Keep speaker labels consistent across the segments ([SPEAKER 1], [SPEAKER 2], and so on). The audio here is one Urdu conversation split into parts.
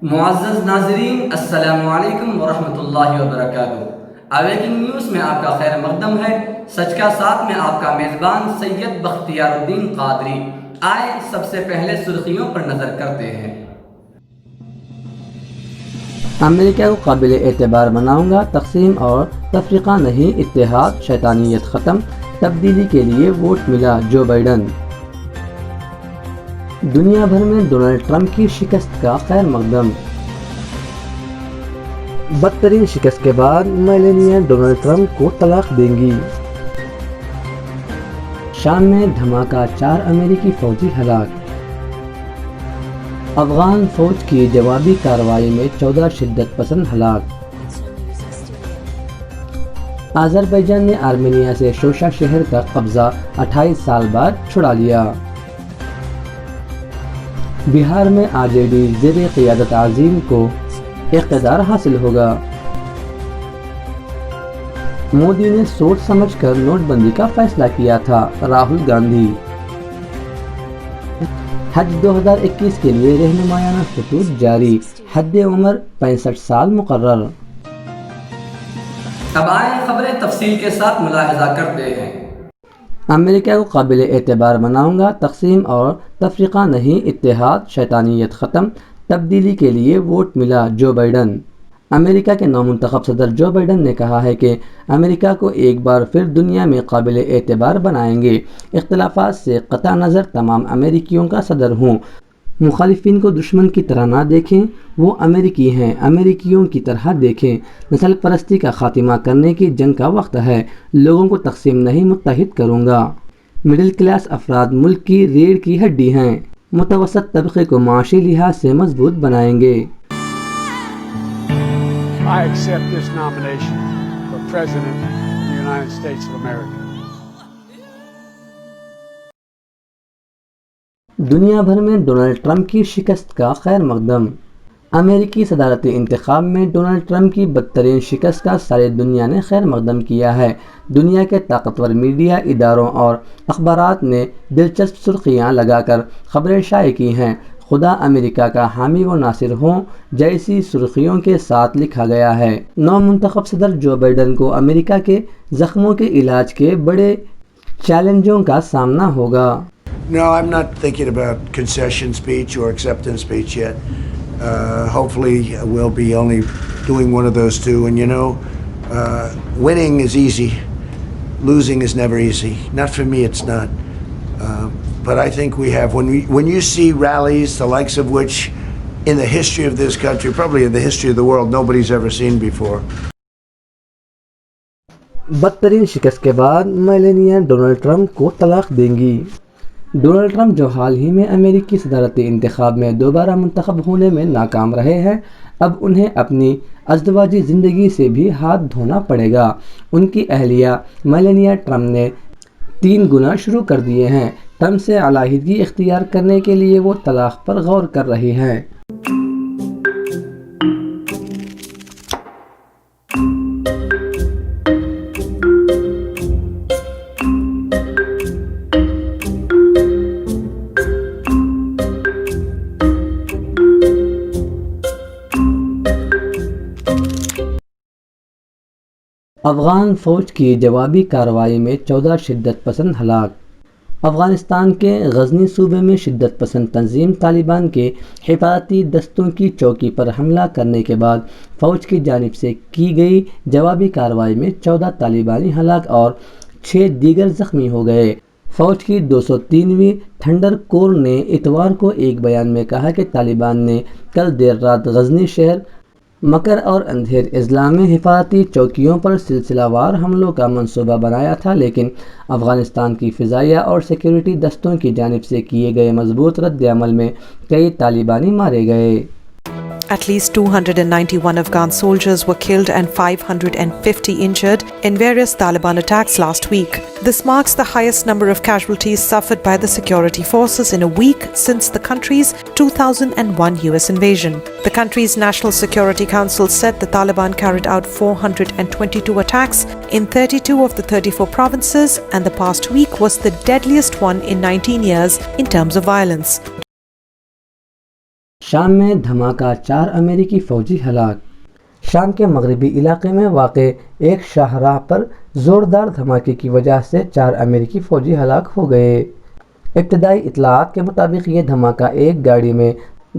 [SPEAKER 1] معزز ناظرین، السلام علیکم ورحمۃ اللہ وبرکاتہ۔ اویکنگ نیوز میں آپ کا خیر مقدم ہے۔ سچ کا ساتھ میں آپ کا میزبان سید بختیار الدین قادری۔ آئے سب سے پہلے سرخیوں پر نظر کرتے ہیں۔
[SPEAKER 2] امریکہ کو قابل اعتبار بناؤں گا، تقسیم اور تفرقہ نہیں، اتحاد، شیطانیت ختم، تبدیلی کے لیے ووٹ ملا جو بائیڈن۔ دنیا بھر میں ڈونلڈ ٹرمپ کی شکست کا خیر مقدم۔ بدترین شکست کے بعد میلانیا ڈونلڈ ٹرمپ کو طلاق دیں گی۔ شام میں دھماکہ، 4 امریکی فوجی ہلاک۔ افغان فوج کی جوابی کارروائی میں 14 شدت پسند ہلاک۔ آذربائیجان نے آرمینیا سے شوشا شہر کا قبضہ 28 سال بعد چھڑا لیا۔ بہار میں RJD زیر قیادت عظیم کو اقتدار حاصل ہوگا۔ مودی نے سوچ سمجھ کر نوٹ بندی کا فیصلہ کیا تھا، راہل گاندھی۔ حج 2021 کے لیے رہنمایانہ خطوط جاری، حد عمر 65 سال مقرر۔
[SPEAKER 1] اب آئیں خبریں تفصیل کے ساتھ ملاحظہ کرتے ہیں۔
[SPEAKER 2] امریکہ کو قابل اعتبار بناؤں گا، تقسیم اور تفرقہ نہیں، اتحاد، شیطانیت ختم، تبدیلی کے لیے ووٹ ملا جو بائیڈن۔ امریکہ کے نومنتخب صدر جو بائیڈن نے کہا ہے کہ امریکہ کو ایک بار پھر دنیا میں قابل اعتبار بنائیں گے۔ اختلافات سے قطع نظر تمام امریکیوں کا صدر ہوں۔ مخالفین کو دشمن کی طرح نہ دیکھیں، وہ امریکی ہیں، امریکیوں کی طرح دیکھیں۔ نسل پرستی کا خاتمہ کرنے کی جنگ کا وقت ہے، لوگوں کو تقسیم نہیں متحد کروں گا۔ مڈل کلاس افراد ملک کی ریڑھ کی ہڈی ہیں، متوسط طبقے کو معاشی لحاظ سے مضبوط بنائیں گے۔
[SPEAKER 3] I accept this nomination for President of the United States of America.
[SPEAKER 2] دنیا بھر میں ڈونلڈ ٹرمپ کی شکست کا خیر مقدم۔ امریکی صدارتی انتخاب میں ڈونلڈ ٹرمپ کی بدترین شکست کا ساری دنیا نے خیر مقدم کیا ہے۔ دنیا کے طاقتور میڈیا اداروں اور اخبارات نے دلچسپ سرخیاں لگا کر خبریں شائع کی ہیں۔ خدا امریکہ کا حامی و ناصر ہوں جیسی سرخیوں کے ساتھ لکھا گیا ہے۔ نومنتخب صدر جو بائیڈن کو امریکہ کے زخموں کے علاج کے بڑے چیلنجوں کا سامنا ہوگا۔
[SPEAKER 4] No, I'm not thinking about concession speech or acceptance speech yet. Hopefully we'll be only doing one of those two. And winning is easy. Losing is never easy. Not for me, it's not. But I think we have, when you see rallies, the likes of which in the history of this country, probably in the history of the world, nobody's ever seen before.
[SPEAKER 2] بدترین شکست کے بعد میلانیا ڈونلڈ ٹرمپ کو طلاق دیں گی۔ ڈونلڈ ٹرمپ جو حال ہی میں امریکی صدارتی انتخاب میں دوبارہ منتخب ہونے میں ناکام رہے ہیں، اب انہیں اپنی ازدواجی زندگی سے بھی ہاتھ دھونا پڑے گا۔ ان کی اہلیہ میلانیا ٹرمپ نے 3 گناہ شروع کر دیے ہیں۔ ٹرمپ سے علیحدگی اختیار کرنے کے لیے وہ طلاق پر غور کر رہی ہیں۔ افغان فوج کی جوابی کارروائی میں 14 شدت پسند ہلاک۔ افغانستان کے غزنی صوبے میں شدت پسند تنظیم طالبان کے حفاظتی دستوں کی چوکی پر حملہ کرنے کے بعد فوج کی جانب سے کی گئی جوابی کارروائی میں 14 طالبانی ہلاک اور 6 دیگر زخمی ہو گئے۔ فوج کی 203ویں تھنڈر کور نے اتوار کو ایک بیان میں کہا کہ طالبان نے کل دیر رات غزنی شہر، مکر اور اندھیر اضلاع میں حفاظتی چوکیوں پر سلسلہ وار حملوں کا منصوبہ بنایا تھا، لیکن افغانستان کی فضائیہ اور سیکیورٹی دستوں کی جانب سے کیے گئے مضبوط رد عمل میں کئی طالبانی مارے گئے۔
[SPEAKER 5] At least 291 Afghan soldiers were killed and 550 injured in various Taliban attacks last week. This marks the highest number of casualties suffered by the security forces in a week since the country's 2001 US invasion. The country's National Security Council said the Taliban carried out 422 attacks in 32 of the 34 provinces, and the past week was the deadliest one in 19 years in terms of violence.
[SPEAKER 2] شام میں دھماکہ، 4 امریکی فوجی ہلاک۔ شام کے مغربی علاقے میں واقع ایک شاہراہ پر زوردار دھماکے کی وجہ سے 4 امریکی فوجی ہلاک ہو گئے۔ ابتدائی اطلاعات کے مطابق یہ دھماکہ ایک گاڑی میں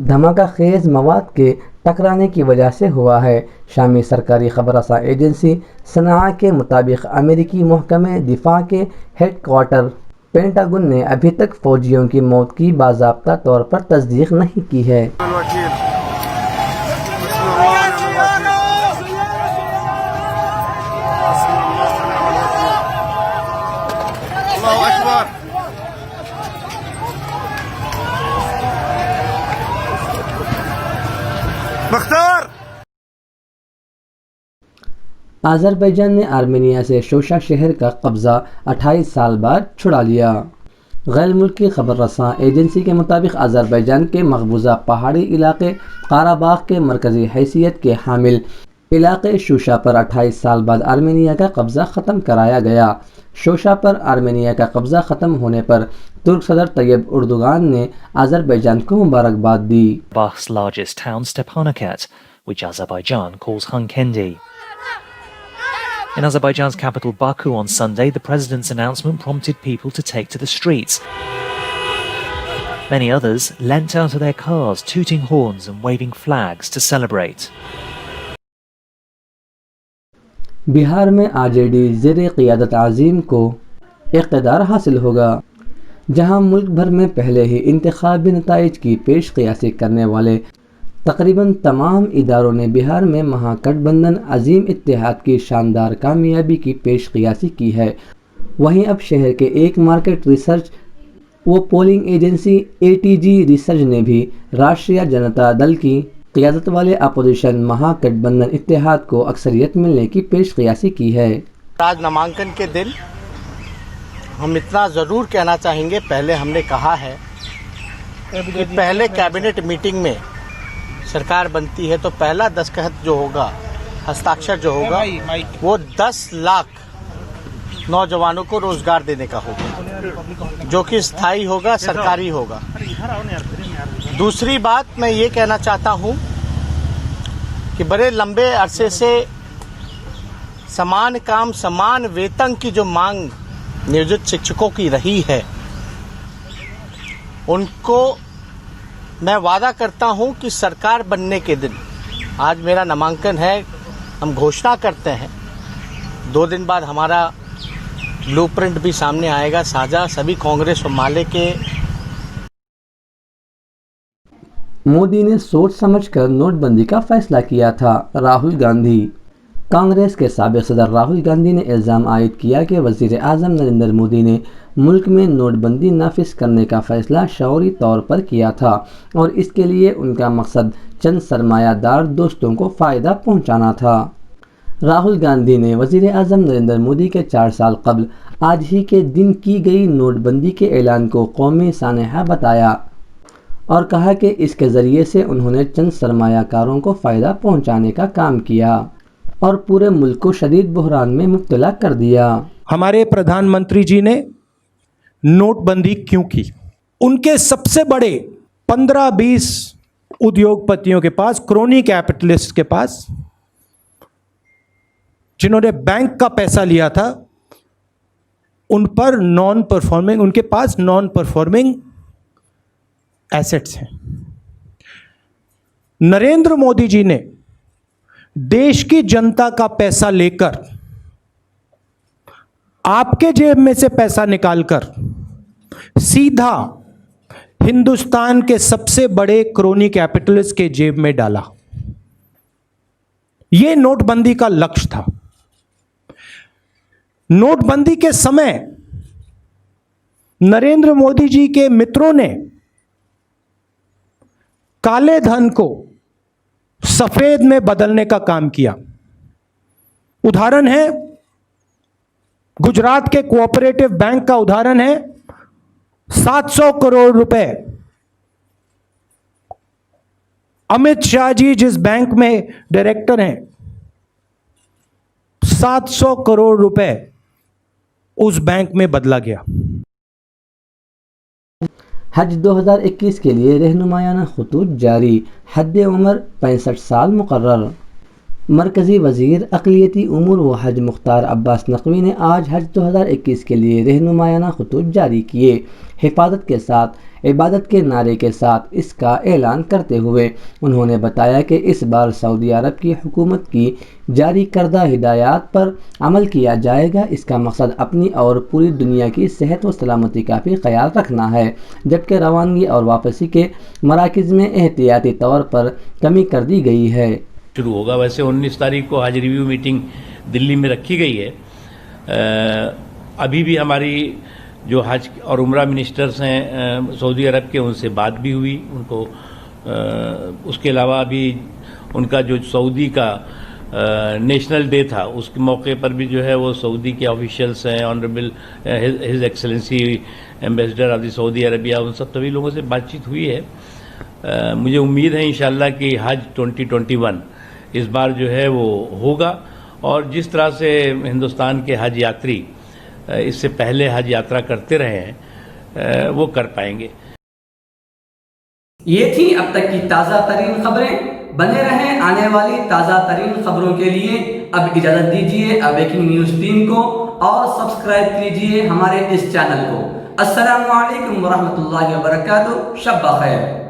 [SPEAKER 2] دھماکہ خیز مواد کے ٹکرانے کی وجہ سے ہوا ہے۔ شامی سرکاری خبر رساں ایجنسی صناعہ کے مطابق امریکی محکمہ دفاع کے ہیڈ کوارٹر پینٹاگن نے ابھی تک فوجیوں کی موت کی باضابطہ طور پر تصدیق نہیں کی ہے۔ آذربائیجان نے آرمینیا سے شوشا شہر کا قبضہ 28 سال بعد چھڑا لیا۔ غیر ملکی خبر رساں ایجنسی کے مطابق آذربائیجان کے مقبوضہ پہاڑی علاقے قاراباغ کے مرکزی حیثیت کے حامل علاقے شوشا پر 28 سال بعد آرمینیا کا قبضہ ختم کرایا گیا۔ شوشا پر آرمینیا کا قبضہ ختم ہونے پر ترک صدر طیب اردوغان نے آذربائیجان کو مبارکباد دی۔
[SPEAKER 6] Karabach's largest town, Stepanakert, which Azerbaijan calls Hankendi. In Azerbaijan's capital Baku on Sunday, the president's announcement prompted people to take to the streets. Many others leant out of their cars, tooting horns and waving flags to celebrate.
[SPEAKER 2] بہار میں RJD زیر قیادت عظیم کو اقتدار حاصل ہوگا، جہاں ملک بھر میں پہلے ہی انتخابی نتائج کی پیش قیاسی کرنے والے تقریباً تمام اداروں نے بہار میں مہا گٹھ بندھن عظیم اتحاد کی شاندار کامیابی کی پیش قیاسی کی ہے۔ وہیں اب شہر کے ایک مارکیٹ ریسرچ و پولنگ ایجنسی ATG ریسرچ نے بھی راشٹریہ جنتا دل کی قیادت والے اپوزیشن مہا گٹھ بندھن اتحاد کو اکثریت ملنے کی پیش قیاسی کی ہے۔
[SPEAKER 7] آج نامانکن کے دن ہم اتنا ضرور کہنا چاہیں گے، پہلے ہم نے کہا ہے کہ پہلے کیبنٹ میٹنگ میں سرکار بنتی ہے تو پہلا دستخط جو ہوگا، ہستاکشر جو ہوگا، وہ 10 لاکھ نوجوانوں کو روزگار دینے کا ہوگا، جو کہ استھائی ہوگا، سرکاری ہوگا۔ دوسری بات میں یہ کہنا چاہتا ہوں کہ بڑے لمبے عرصے سے سمان کام سمان ویتن کی جو مانگ نیوجت شکشکوں کی رہی ہے، ان کو میں وعدہ کرتا ہوں کہ سرکار بننے کے دن، آج میرا نامانکن ہے، ہم گھوشنا کرتے ہیں 2 دن بعد ہمارا بلو پرنٹ بھی سامنے آئے گا، ساجھا سبھی کانگریس ممالک کے۔
[SPEAKER 2] مودی نے سوچ سمجھ کر نوٹ بندی کا فیصلہ کیا تھا، راہل گاندھی۔ کانگریس کے سابق صدر راہل گاندھی نے الزام عائد کیا کہ وزیر اعظم نریندر مودی نے ملک میں نوٹ بندی نافذ کرنے کا فیصلہ شعوری طور پر کیا تھا اور اس کے لیے ان کا مقصد چند سرمایہ دار دوستوں کو فائدہ پہنچانا تھا۔ راہل گاندھی نے وزیر اعظم نریندر مودی کے 4 سال قبل آج ہی کے دن کی گئی نوٹ بندی کے اعلان کو قومی سانحہ بتایا اور کہا کہ اس کے ذریعے سے انہوں نے چند سرمایہ کاروں کو فائدہ پہنچانے کا کام کیا اور پورے ملک کو شدید بحران میں مبتلا کر دیا۔
[SPEAKER 8] ہمارے پردھان منتری جی نے نوٹ بندی کیوں کی؟ ان کے سب سے بڑے 15-20 ادیوگ پتیوں کے پاس، کرونی کیپٹلسٹ کے پاس، جنہوں نے بینک کا پیسہ لیا تھا، ان پر ان کے پاس نان پرفارمنگ ایسٹس ہیں۔ نریندر مودی جی نے دیش کی جنتا کا پیسہ لے کر، آپ کے جیب میں سے پیسہ نکال کر سیدھا ہندوستان کے سب سے بڑے کرونی کیپٹلسٹ کے جیب میں ڈالا۔ یہ نوٹ بندی کا لکش تھا۔ نوٹ بندی کے سمے نریندر مودی جی کے متروں نے کالے دھن کو سفید میں بدلنے کا کام کیا۔ ادھارن ہے گجرات کے کوآپریٹو بینک کا، ادھارن ہے 700 کروڑ روپے امت شاہ جی جس بینک میں ڈائریکٹر ہیں، 700 کروڑ روپے اس بینک میں بدلا گیا۔
[SPEAKER 2] حج 2021 کے لیے رہنمایانہ خطوط جاری، حد عمر 65 سال مقرر۔ مرکزی وزیر اقلیتی امور و حج مختار عباس نقوی نے آج حج 2021 کے لیے رہنمایانہ خطوط جاری کیے۔ حفاظت کے ساتھ عبادت کے نعرے کے ساتھ اس کا اعلان کرتے ہوئے انہوں نے بتایا کہ اس بار سعودی عرب کی حکومت کی جاری کردہ ہدایات پر عمل کیا جائے گا۔ اس کا مقصد اپنی اور پوری دنیا کی صحت و سلامتی کا بھی خیال رکھنا ہے، جبکہ روانگی اور واپسی کے مراکز میں احتیاطی طور پر کمی کر دی گئی ہے۔
[SPEAKER 9] شروع ہوگا۔ ویسے 19 تاریخ کو حج ریویو میٹنگ دلی میں رکھی گئی ہے۔ ابھی بھی ہماری جو حج اور عمرہ منسٹرز ہیں سعودی عرب کے، ان سے بات بھی ہوئی ان کو۔ اس کے علاوہ ابھی ان کا جو سعودی کا نیشنل ڈے تھا، اس کے موقع پر بھی جو ہے وہ سعودی کے آفیشیلز ہیں، honourable his excellency ambassador of the Saudi Arabia, ان سبھی لوگوں سے بات چیت ہوئی ہے۔ مجھے امید ہے انشاءاللہ کہ حج 2021 اس بار جو ہے وہ ہوگا، اور جس طرح سے ہندوستان کے حج یاتری اس سے پہلے حج یاترا کرتے رہے ہیں وہ کر پائیں گے۔
[SPEAKER 1] یہ تھی اب تک کی تازہ ترین خبریں۔ بنے رہیں آنے والی تازہ ترین خبروں کے لیے۔ اب اجازت دیجیے اویکنگ نیوز ٹیم کو، اور سبسکرائب کیجیے ہمارے اس چینل کو۔ السلام علیکم ورحمۃ اللہ وبرکاتہ۔ شب بخیر۔